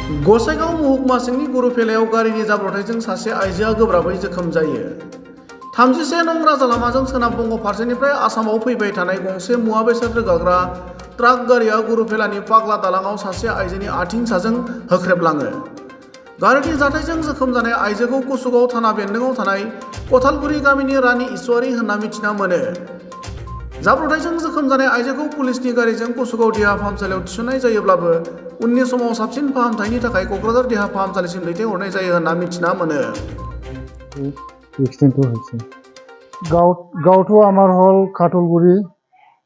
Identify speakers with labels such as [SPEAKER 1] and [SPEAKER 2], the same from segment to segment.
[SPEAKER 1] गसाइगाव महकुमा सिंनि गुरुफेलायाव गारिनि जाब्रबथायजों सासे आइजोआ गोब्राबै जोखोम जायो। 31 नं राजा लामाजों सोनाब बंग फारसेनिफ्राय आसामाव फैबाय थानाय गंसे मुवा बेसाद रोगाग्रा ट्राक गारिया गुरुफेलानि फाग्ला दालांआव सासे आइजोनि आथिं साजों होख्रेबलाङो। गारिनि जाथायजों जोखोम जानाय आइजोखौ कुसुगाव थाना बेन्दोंआव थानाय कथालगुरि गामिनि रानि ईश्वरी होनना मिथिना मोनो। जाब्रबथायजों जोखोम जानाय आइजोखौ पुलिसनि गारिजों कुसुगाव देहा फाहामसालियाव थिसननाय जायोब्लाबो उननि समाव साबसिन फाहामथायनि थाखाय क'क्राझार देहा फाहामसालिसिम दैथायहरनाय जायो होनना मिथिना मोनो।
[SPEAKER 2] গাঁৱটো আমাৰ হ'ল কাটলগুৰি,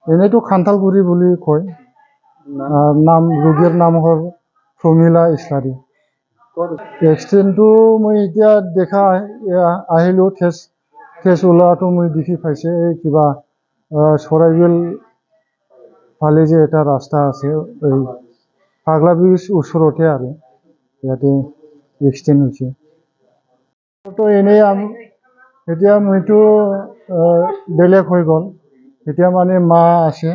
[SPEAKER 2] এনেইতো খান্থালগুৰি বুলি কয়। ৰোগীৰ নাম হ'ল প্ৰমীলা ইছলাৰী। এক্সিডেণ্টটো মই এতিয়া দেখা আহিলোঁ, তেজ ওলোৱাটো মই দেখি পাইছে। এই কিবা চৰাইবিল ফালে যে এটা ৰাস্তা আছে, এই পাগলা ব্ৰিজ ওচৰতে আৰু ইয়াতে এক্সিডেণ্ট হৈছে। তো এনেই এতিয়া মইতো বেলেগ হৈ গ'ল, এতিয়া মানে মা আছে,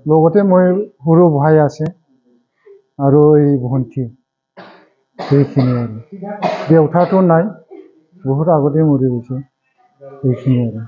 [SPEAKER 2] লগতে মই সৰু ভাই আছে আৰু এই ভণ্টি, সেইখিনি আৰু দেউতাটো নাই, বহুত আগতে মৰি গৈছে, সেইখিনি আৰু।